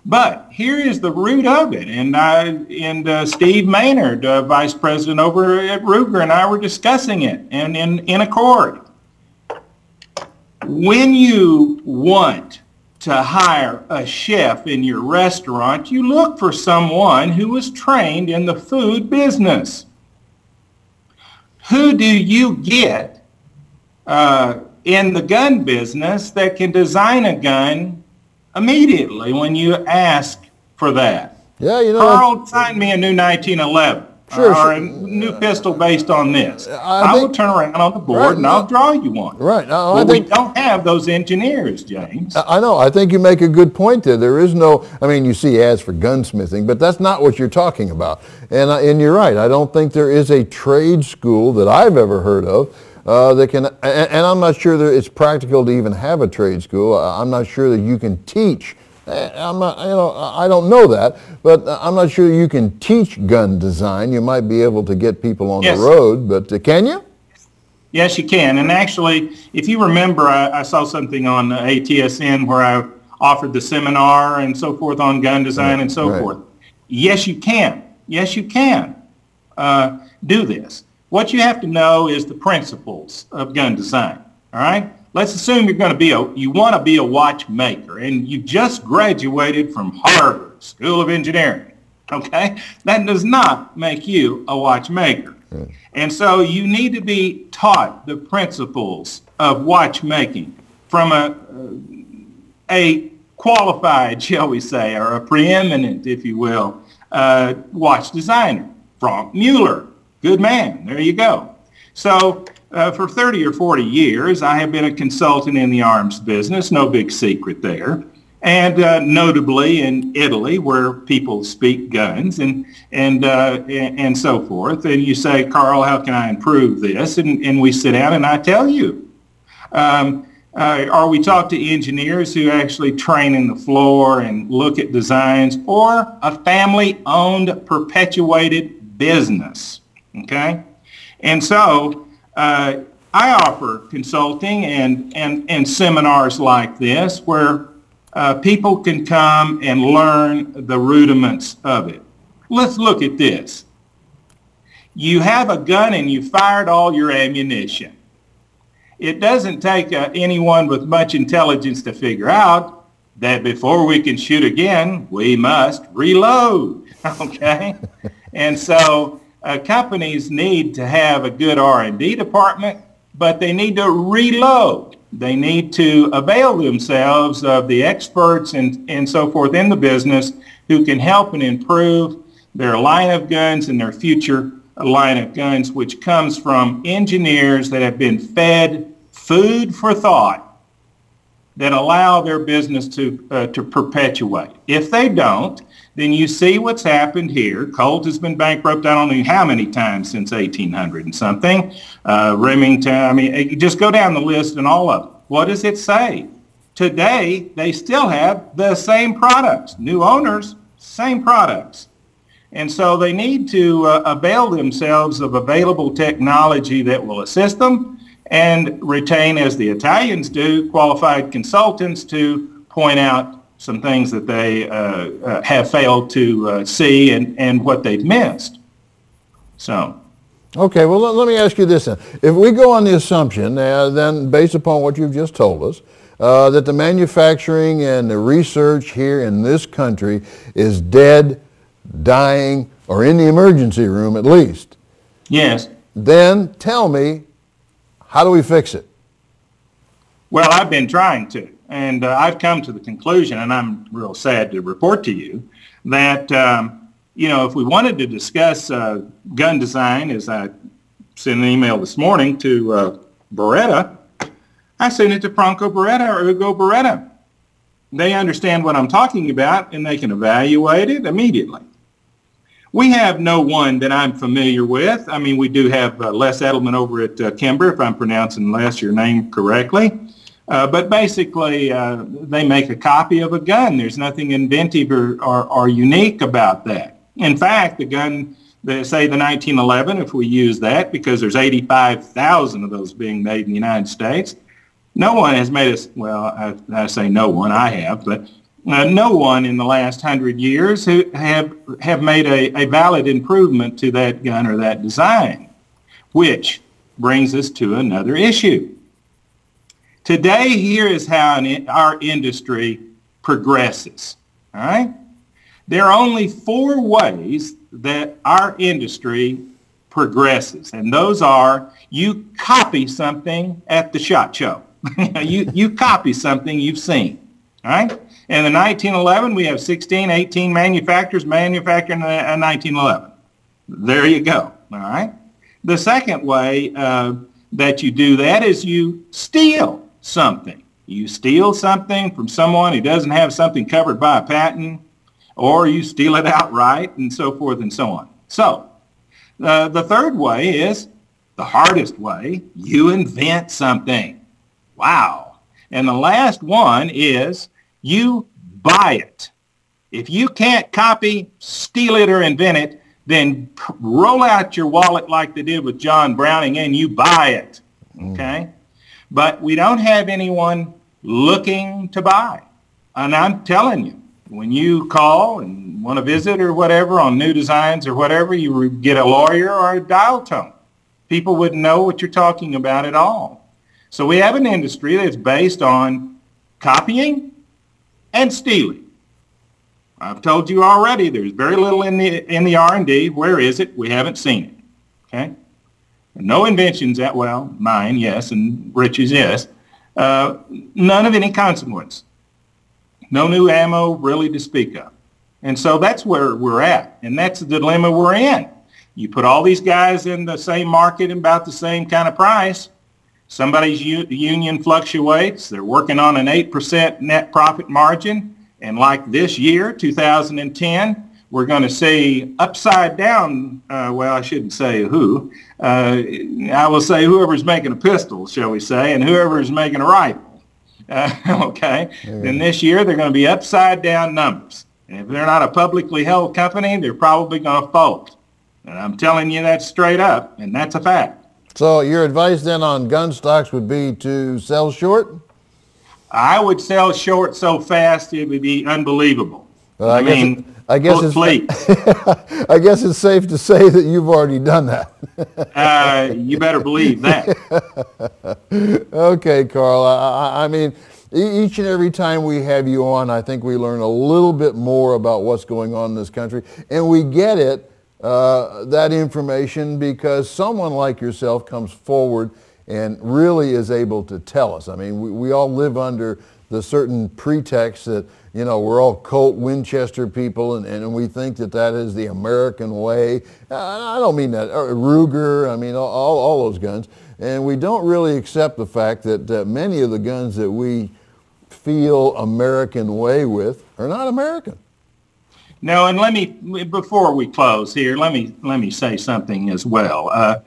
But here is the root of it, and Steve Maynard, vice president over at Ruger, and I were discussing it, and in accord. When you want to hire a chef in your restaurant, you look for someone who is trained in the food business. Who do you get in the gun business that can design a gun immediately when you ask for that? Yeah, you know, Karl, design me a new 1911. Sure, or a new pistol based on this. I will think, turn around on the board and I'll draw you one. Right. Now, well, we don't have those engineers, James. I know. I think you make a good point there. There is no, I mean, you see ads for gunsmithing, but that's not what you're talking about. And you're right. I don't think there is a trade school that I've ever heard of that can, and I'm not sure that it's practical to even have a trade school. I'm not sure that you can teach. I'm not, I don't know that, but I'm not sure you can teach gun design. You might be able to get people on the road, but can you? Yes, you can. And actually, if you remember, I saw something on ATSN where I offered the seminar and so forth on gun design and so forth. Yes, you can. Yes, you can do this. What you have to know is the principles of gun design, all right? Let's assume you're going to you want to be a watchmaker, and you just graduated from Harvard School of Engineering, okay? That does not make you a watchmaker. And so you need to be taught the principles of watchmaking from a qualified, shall we say, or a preeminent, if you will, watch designer. Frank Mueller, good man, there you go. So for 30 or 40 years, I have been a consultant in the arms business, no big secret there, and notably in Italy, where people speak guns and so forth. And you say, Karl, how can I improve this? And we sit down and I tell you. Or we talk to engineers who actually train in the floor and look at designs, or a family-owned, perpetuated business, okay? And so I offer consulting and seminars like this where people can come and learn the rudiments of it. Let's look at this. You have a gun and you fired all your ammunition. It doesn't take anyone with much intelligence to figure out that before we can shoot again, we must reload, okay? And so companies need to have a good R&D department, but they need to reload. They need to avail themselves of the experts and so forth in the business who can help and improve their line of guns and their future line of guns, which comes from engineers that have been fed food for thought that allow their business to perpetuate. If they don't, then you see what's happened here. Colt has been bankrupt, I don't know how many times since 1800 and something. Remington, I mean, you just go down the list and all of them. What does it say? Today, they still have the same products. New owners, same products. And so they need to avail themselves of available technology that will assist them and retain, as the Italians do, qualified consultants to point out some things that they have failed to see and what they've missed. So. Okay, well, let me ask you this then. If we go on the assumption, then based upon what you've just told us, that the manufacturing and the research here in this country is dead, dying, or in the emergency room at least. Yes. Then tell me, how do we fix it? Well, I've been trying to. And I've come to the conclusion, and I'm real sad to report to you, that, if we wanted to discuss gun design, as I sent an email this morning to Beretta, I sent it to Franco Beretta or Ugo Beretta. They understand what I'm talking about, and they can evaluate it immediately. We have no one that I'm familiar with. I mean, we do have Les Edelman over at Kimber, if I'm pronouncing your name correctly. But basically, they make a copy of a gun. There's nothing inventive or unique about that. In fact, the gun, say the 1911, if we use that, because there's 85,000 of those being made in the United States, no one has made us, well, I say no one, I have, but No one in the last 100 years who have made a valid improvement to that gun or that design, which brings us to another issue. Today, here is how our industry progresses, all right? There are only 4 ways that our industry progresses, and those are: you copy something at the SHOT Show. you copy something you've seen, all right? And in 1911, we have 16, 18 manufacturers manufacturing a 1911. There you go, all right? The second way that you do that is you steal something. You steal something from someone who doesn't have something covered by a patent, or you steal it outright, and so forth and so on. So the third way is the hardest way: you invent something. Wow. And the last one is you buy it. If you can't copy, steal it, or invent it, then roll out your wallet like they did with John Browning and you buy it, okay? But we don't have anyone looking to buy. And I'm telling you, when you call and want to visit or whatever on new designs or whatever, you get a lawyer or a dial tone. People wouldn't know what you're talking about at all. So we have an industry that's based on copying and stealing. I've told you already, there's very little in the R&D. Where is it? We haven't seen it. Okay? No inventions that, well, mine, yes, and Rich's, yes. None of any consequence. No new ammo really to speak of. And so that's where we're at, and that's the dilemma we're in. You put all these guys in the same market and about the same kind of price. Somebody's union fluctuates. They're working on an 8% net profit margin. And like this year, 2010, we're going to see upside down, well, I shouldn't say who. I will say whoever's making a pistol, shall we say, and whoever's making a rifle. Okay? Then this year, they're going to be upside down numbers. And if they're not a publicly held company, they're probably going to fold. And I'm telling you that straight up, and that's a fact. So your advice then on gun stocks would be to sell short? I would sell short so fast it would be unbelievable. Well, I guess it's safe to say that you've already done that. You better believe that. Okay, Karl. I mean, each and every time we have you on, I think we learn a little bit more about what's going on in this country, and we get it, that information, because someone like yourself comes forward and really is able to tell us. I mean, we all live under the certain pretext that, you know, we're all Colt Winchester people, and we think that is the American way. I don't mean that. Ruger, I mean, all those guns. And we don't really accept the fact that many of the guns that we feel American way with are not American. No, and let me, before we close here, let me say something as well.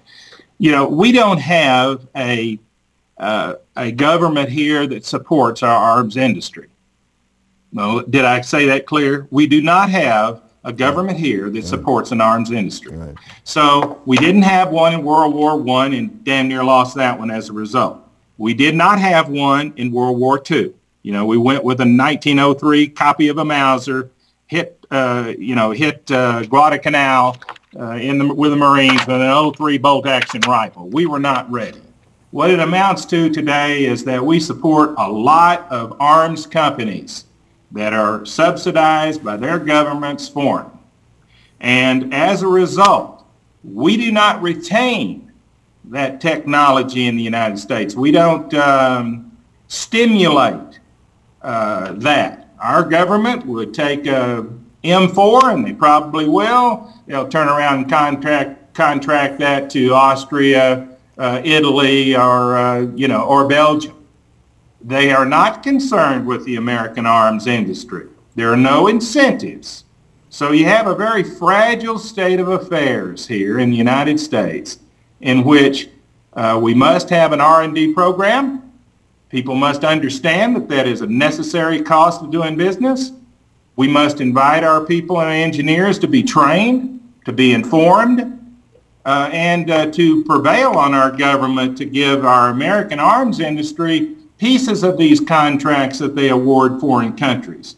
You know, we don't have a government here that supports our arms industry. No, did I say that clear? We do not have a government here that supports an arms industry. Right. So we didn't have one in World War I and damn near lost that one as a result. We did not have one in World War II. You know, we went with a 1903 copy of a Mauser, hit Guadalcanal with the Marines with an 03 bolt-action rifle. We were not ready. What it amounts to today is that we support a lot of arms companies that are subsidized by their governments foreign. And as a result, we do not retain that technology in the United States. We don't stimulate that. Our government would take a M4, and they probably will. They'll turn around and contract that to Austria, Italy, or Belgium. They are not concerned with the American arms industry. There are no incentives. So you have a very fragile state of affairs here in the United States, in which we must have an R&D program. People must understand that is a necessary cost of doing business. We must invite our people and engineers to be trained, to be informed, and to prevail on our government to give our American arms industry pieces of these contracts that they award foreign countries.